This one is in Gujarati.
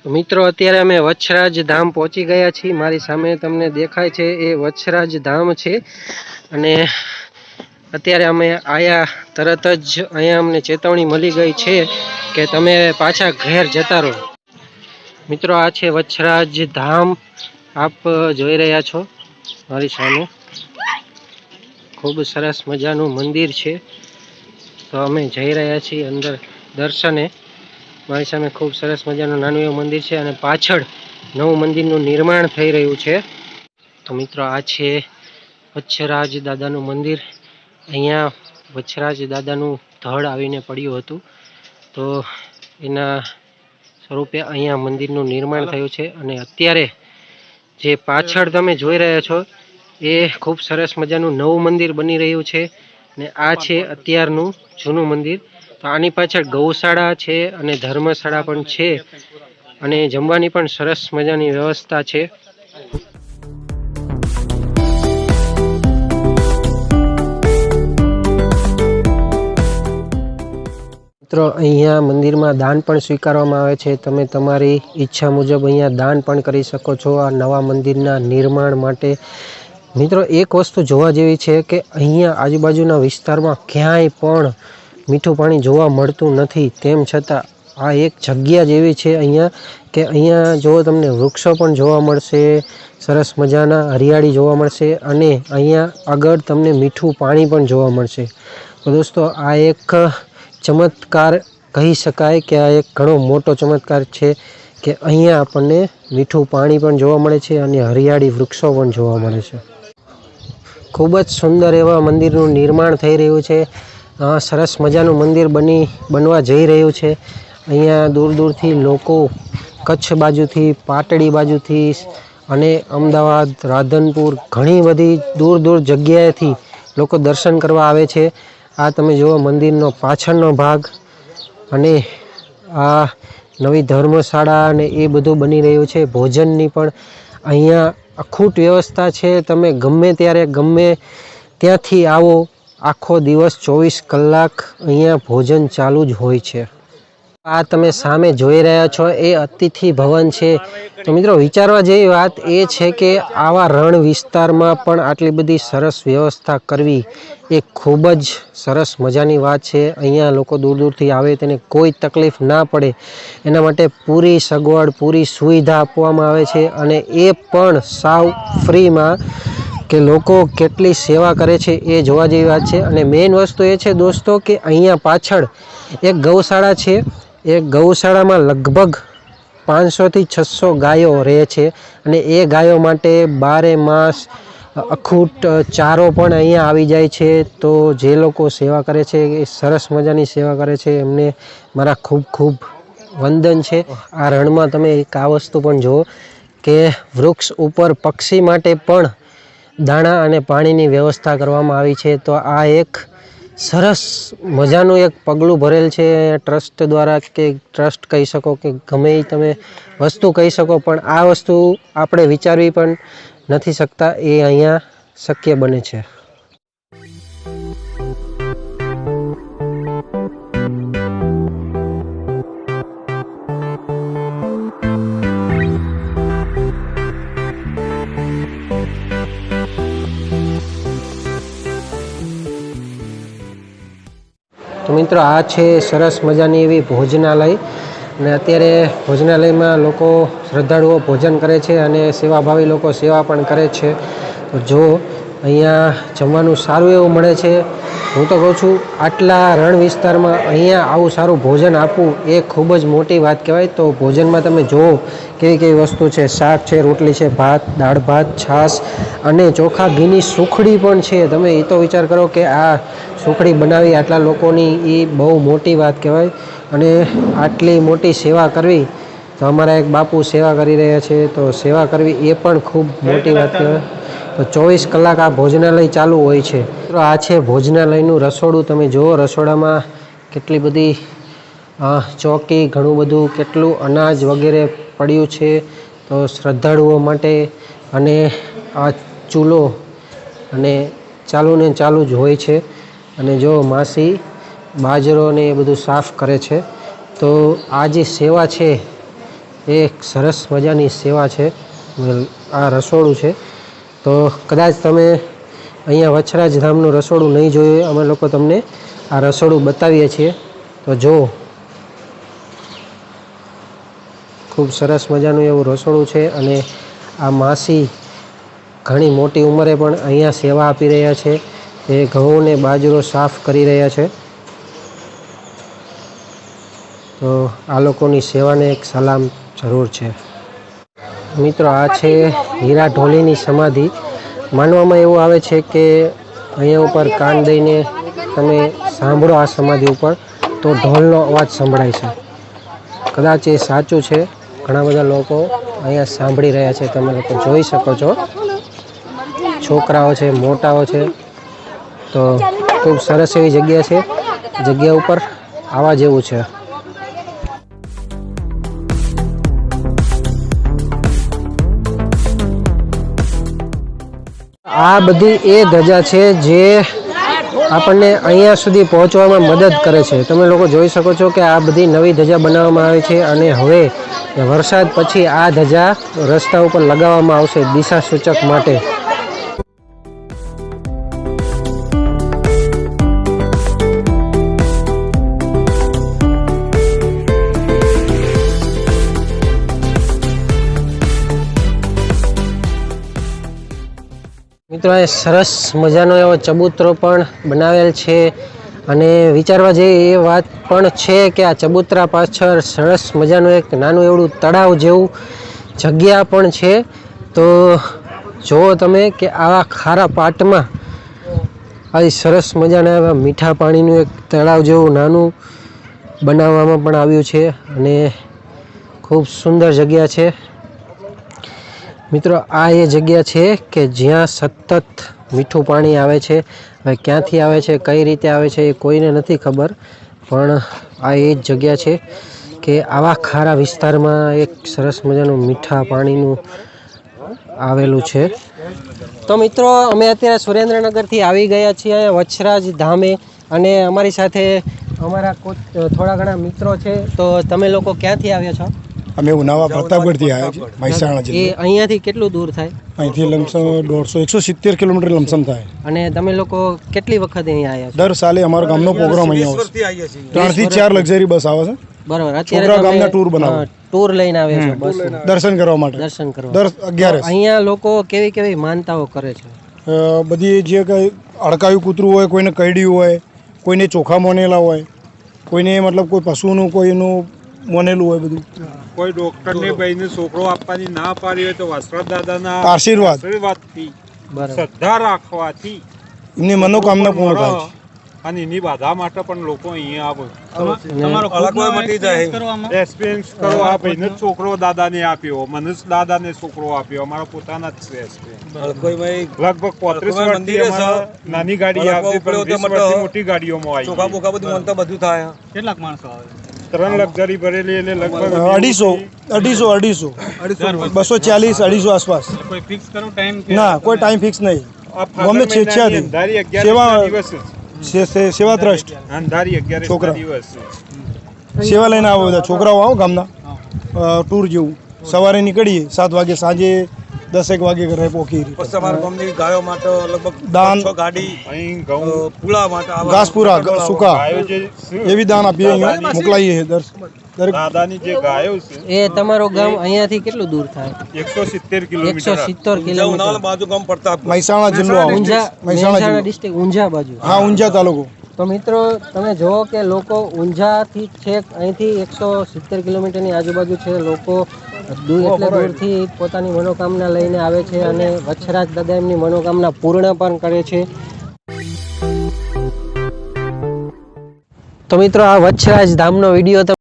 મિત્રો અત્યારે અમે વચ્છરાજ ધામ પહોંચી ગયા છીએ। મારી સામે તમને દેખાય છે એ વચ્છરાજ ધામ છે અને અત્યારે અમે આયા તરત જ અહીંયા અમને ચેતવણી મળી ગઈ છે કે તમે પાછા ઘેર જતા રહો। મિત્રો આ છે વચ્છરાજ ધામ, આપ જોઈ રહ્યા છો મારી સામે, ખૂબ સરસ મજાનું મંદિર છે। તો અમે જઈ રહ્યા છીએ અંદર દર્શને। મારી સામે ખૂબ સરસ મજાનું નાનું એવું મંદિર છે અને પાછળ નવું મંદિરનું નિર્માણ થઈ રહ્યું છે। તો મિત્રો આ છે વચ્છરાજ દાદાનું મંદિર। અહીંયા વચ્છરાજ દાદાનું ધડ આવીને પડ્યું હતું, તો એના સ્વરૂપે અહીંયા મંદિરનું નિર્માણ થયું છે અને અત્યારે જે પાછળ તમે જોઈ રહ્યા છો એ ખૂબ સરસ મજાનું નવું મંદિર બની રહ્યું છે અને આ છે અત્યારનું જૂનું મંદિર। તો આની પાછળ ગૌશાળા છે અને ધર્મશાળા પણ છે અને જમવાની પણ સરસ મજાની વ્યવસ્થા છે। મિત્રો અહીંયા મંદિરમાં દાન પણ સ્વીકારવામાં આવે છે। તમે તમારી ઈચ્છા મુજબ અહીંયા દાન પણ કરી શકો છો આ નવા મંદિરના નિર્માણ માટે। મિત્રો એક વસ્તુ જોવા જેવી છે કે અહીંયા આજુબાજુના વિસ્તારમાં ક્યાંય પણ મીઠું પાણી જોવા મળતું નથી, તેમ છતાં આ એક જગ્યા જેવી છે અહીંયા કે અહીંયા જો તમને વૃક્ષો પણ જોવા મળશે, સરસ મજાના હરિયાળી જોવા મળશે અને અહીંયા આગળ તમને મીઠું પાણી પણ જોવા મળશે। તો દોસ્તો આ એક ચમત્કાર કહી શકાય કે આ એક ઘણો મોટો ચમત્કાર છે કે અહીંયા આપણને મીઠું પાણી પણ જોવા મળે છે અને હરિયાળી વૃક્ષો પણ જોવા મળે છે। ખૂબ જ સુંદર એવા મંદિરનું નિર્માણ થઈ રહ્યું છે। સરસ મજાનું મંદિર બનવા જઈ રહ્યું છે। અહીંયા દૂર દૂરથી લોકો કચ્છ બાજુથી, પાટડી બાજુથી અને અમદાવાદ, રાધનપુર ઘણી બધી દૂર દૂર જગ્યાએથી લોકો દર્શન કરવા આવે છે। આ તમે જુઓ મંદિરનો પાછળનો ભાગ અને આ નવી ધર્મશાળા અને એ બધું બની રહ્યું છે। ભોજનની પણ અહીંયા અખૂટ વ્યવસ્થા છે। તમે ગમે ત્યારે ગમે ત્યાંથી આવો, આખો દિવસ 24 કલાક અહીંયા ભોજન ચાલુ જ હોય છે। આ તમે સામે જોઈ રહ્યા છો એ અતિથિ ભવન છે। તો મિત્રો વિચારવા જેવી વાત એ છે કે આવા રણ વિસ્તારમાં પણ આટલી બધી સરસ વ્યવસ્થા કરવી એ ખૂબ જ સરસ મજાની વાત છે। અહીંયા લોકો દૂર દૂરથી આવે તેને કોઈ તકલીફ ના પડે એના માટે પૂરી સગવડ, પૂરી સુવિધા આપવામાં આવે છે અને એ પણ સાવ ફ્રીમાં, કે લોકો કેટલી સેવા કરે છે એ જોવા જેવી વાત છે। અને મેઇન વસ્તુ એ છે દોસ્તો કે અહીંયા પાછળ એક ગૌશાળા છે। એ ગૌશાળામાં લગભગ 500 થી 600 ગાયો રહે છે અને એ ગાયો માટે 12 માસ અખૂટ ચારો પણ અહીંયા આવી જાય છે। તો જે લોકો સેવા કરે છે એ સરસ મજાની સેવા કરે છે, એમને મારા ખૂબ ખૂબ વંદન છે। આ રણમાં તમે એક આ વસ્તુ પણ જુઓ કે વૃક્ષ ઉપર પક્ષી માટે પણ દાણા અને પાણીની વ્યવસ્થા કરવામાં આવી છે। તો આ એક સરસ મજાનું એક પગલું ભરેલ છે ટ્રસ્ટ દ્વારા, કે ટ્રસ્ટ કહી શકો કે ગમે એ તમે વસ્તુ કહી શકો, પણ આ વસ્તુ આપણે વિચારવી પણ નથી શકતા, એ અહીંયા શક્ય બને છે। તો મિત્રો આ છે સરસ મજાની એવી ભોજનાલય અને અત્યારે ભોજનાલયમાં લોકો, શ્રદ્ધાળુઓ ભોજન કરે છે અને સેવાભાવી લોકો સેવા પણ કરે છે। તો જો અહીંયા જમવાનું સારું એવું મળે છે। હું તો કહું છું આટલા રણ વિસ્તારમાં અહીંયા આવું સારું ભોજન આપવું એ ખૂબ જ મોટી વાત કહેવાય। તો ભોજનમાં તમે જુઓ કેવી કેવી વસ્તુ છે, શાક છે, રોટલી છે, ભાત, દાળ ભાત, છાશ અને ચોખા ઘીની સુખડી પણ છે। તમે એ તો વિચાર કરો કે આ સુખડી બનાવી આટલા લોકોની એ બહુ મોટી વાત કહેવાય અને આટલી મોટી સેવા કરવી, તો અમારા એક બાપુ સેવા કરી રહ્યા છે, તો સેવા કરવી એ પણ ખૂબ મોટી વાત કહેવાય। તો 24 કલાક આ ભોજનાલય ચાલુ હોય છે। તો આ છે ભોજનાલયનું રસોડું। તમે જુઓ રસોડામાં કેટલી બધી ચોકી, ઘણું બધું કેટલું અનાજ વગેરે પડ્યું છે તો શ્રદ્ધાળુઓ માટે। અને આ ચૂલો અને ચાલુ ને ચાલુ જ હોય છે। અને જો માસી બાજરો ને એ બધું સાફ કરે છે. તો આ જે સેવા છે એ એક સરસ મજાની સેવા છે. આ રસોડું છે. તો કદાચ તમે અહીંયા વછરાજ ધામનું રસોડું નહીં જોયું, અમે લોકો તમને આ રસોડું બતાવીએ છીએ. તો જો ખૂબ સરસ મજાનું એવું રસોડું છે. અને આ માસી ઘણી મોટી ઉંમરે પણ અહીંયા સેવા આપી રહ્યા છે. એ ઘઉં ને બાજરો સાફ કરી રહ્યા છે. તો આ લોકોની સેવાને એક સલામ જરૂર છે. મિત્રો, આ છે હીરા ઢોલીની સમાધિ. માનવામાં એવું આવે છે કે અહીંયા ઉપર કાન દઈને તમે સાંભળો આ સમાધિ ઉપર તો ઢોલનો અવાજ સંભળાય છે. કદાચ એ સાચું છે. ઘણા બધા લોકો અહીંયા સાંભળી રહ્યા છે. તમે લોકો જોઈ શકો છો. છોકરાઓ છે, મોટાઓ છે. તો ખૂબ સરસ એવી જગ્યા છે. જગ્યા ઉપર આવવા જેવું છે. આ બધી એ ધજા છે જે આપણને અહીંયા સુધી પહોંચવામાં મદદ કરે છે. તમે લોકો જોઈ શકો છો કે આ બધી નવી ધજા બનાવવામાં આવી છે. અને હવે વરસાદ પછી આ ધજા રસ્તા ઉપર લગાવવામાં આવશે દિશા સૂચક માટે. મિત્રો, એ સરસ મજાનો એવો ચબૂતરો પણ બનાવેલ છે. અને વિચારવા જેવી એ વાત પણ છે કે આ ચબૂતરા પાછળ સરસ મજાનું એક નાનું એવડું તળાવ જેવું જગ્યા પણ છે. તો જુઓ તમે કે આવા ખારા પાટમાં આવી સરસ મજાના એવા મીઠા પાણીનું એક તળાવ જેવું નાનું બનાવવામાં પણ આવ્યું છે. અને ખૂબ સુંદર જગ્યા છે. મિત્રો, આ એ જગ્યા છે કે જ્યાં સતત મીઠું પાણી આવે છે. હવે ક્યાંથી આવે છે, કઈ રીતે આવે છે એ કોઈને નથી ખબર. પણ આ એ જ જગ્યા છે કે આવા ખારા વિસ્તારમાં એક સરસ મજાનું મીઠા પાણીનું આવેલું છે. તો મિત્રો, અમે અત્યારે સુરેન્દ્રનગરથી આવી ગયા છીએ વછરાજ ધામે. અને અમારી સાથે અમારા થોડા ઘણા મિત્રો છે. તો તમે લોકો ક્યાંથી આવ્યા છો? અમે ઉનાવા પ્રતાપગઢથી આવ્યા છીએ, મહેસાણા જિલ્લો. એ અહીંયાથી કેટલું દૂર થાય? અહીંથી લમસમ 170 કિલોમીટર લમસમ થાય. અને તમે લોકો કેટલી વખત અહીંયા આવ્યા છો? દર સાલે અમારા ગામનો પ્રોગ્રામ અહીંયા આવે છે. 3 થી 4 લક્ઝરી બસ આવે છે. બરોબર. અત્યારે ગામના ટૂર બનાવે, ટૂર લઈને આવ્યા છો બસ દર્શન કરવા માટે. દર્શન કરવા દર 11 અહીંયા લોકો કેવી કેવી માનતાઓ કરે છે? બધી જે કંઈ અડકાયું કૂતરું હોય, કોઈને કરડ્યું હોય, કોઈને ચોખા મોનેલા હોય, કોઈને મતલબ કોઈ પશુનું કોઈનું મોનેલું હોય, બધું કોઈ ડોક્ટરને ભાઈને છોકરો આપવાની ના પાડી હોય તો વસરાજ દાદાના આશીર્વાદથી, શ્રદ્ધા રાખવાથી એમની મનોકામના પૂર્ણ થાય છે. અને એની બાધા માટે પણ લોકો અહીંયા આવે. તમારો અલગવા મટી જાય. એક્સપિરિયન્સ કરો. આ ભાઈને જ છોકરો દાદાને આપ્યો, મને જ દાદાને છોકરો આપ્યો. અમારા પોતાના જ છે એક્સપિરિયન્સ. લગભગ 35 વર્ષથી નાની ગાડી આવતી, 30 વર્ષથી મોટી ગાડીઓમાં આવી. ચોખા બોખા બધું મનતા બધું થાય. કેટલાક માણસો આવે? 3 લક્ઝરી ભરેલી એટલે લગભગ 240 250 આસપાસ. કોઈ ફિક્સ કરો ટાઈમ? ના, કોઈ ટાઈમ ફિક્સ નહીં. ગમે છેડછાડી સેવા ટ્રસ્ટ અંધારી 11 છોકરા દિવસ સેવા લઈને આવો. બધા છોકરાઓ આવો ગામના ટૂર જેવું. સવારે નીકળીએ 7 વાગે, સાંજે 10 વાગે ઘરે પહોંચી. તમારા ગામની ગાયો માટે લગભગ દાન, 6 ગાડી અહીં ઘઉં પૂળા માટે ઘાસપુરા, સુકા ગાયો જે એવી દાન આપીએ, અહીંયા મોકલાઈએ. દાદાની જે ગાયો છે એ તમારું ગામ અહીંયાથી કેટલું દૂર થાય? 170 કિલોમીટર. 170 કિલોમીટર. બાજુ ગામ પ્રતાપ, મહેસાણા જિલ્લો આવે. મહેસાણા ડિસ્ટ્રિક્ટ, ઊંઝા બાજુ. હા, ઊંઝા તાલુકો. તો મિત્રો, તમે જુઓ કે લોકો ઊંઝાથી છેક અહીંથી 170 કિલોમીટરની આજુબાજુ છે. લોકો એટલે દૂરથી પોતાની મનોકામના લઈને આવે છે. અને વછરાજ દાદા એમની મનોકામના પૂર્ણ પણ કરે છે. તો મિત્રો, આ વછરાજ ધામનો વિડીયો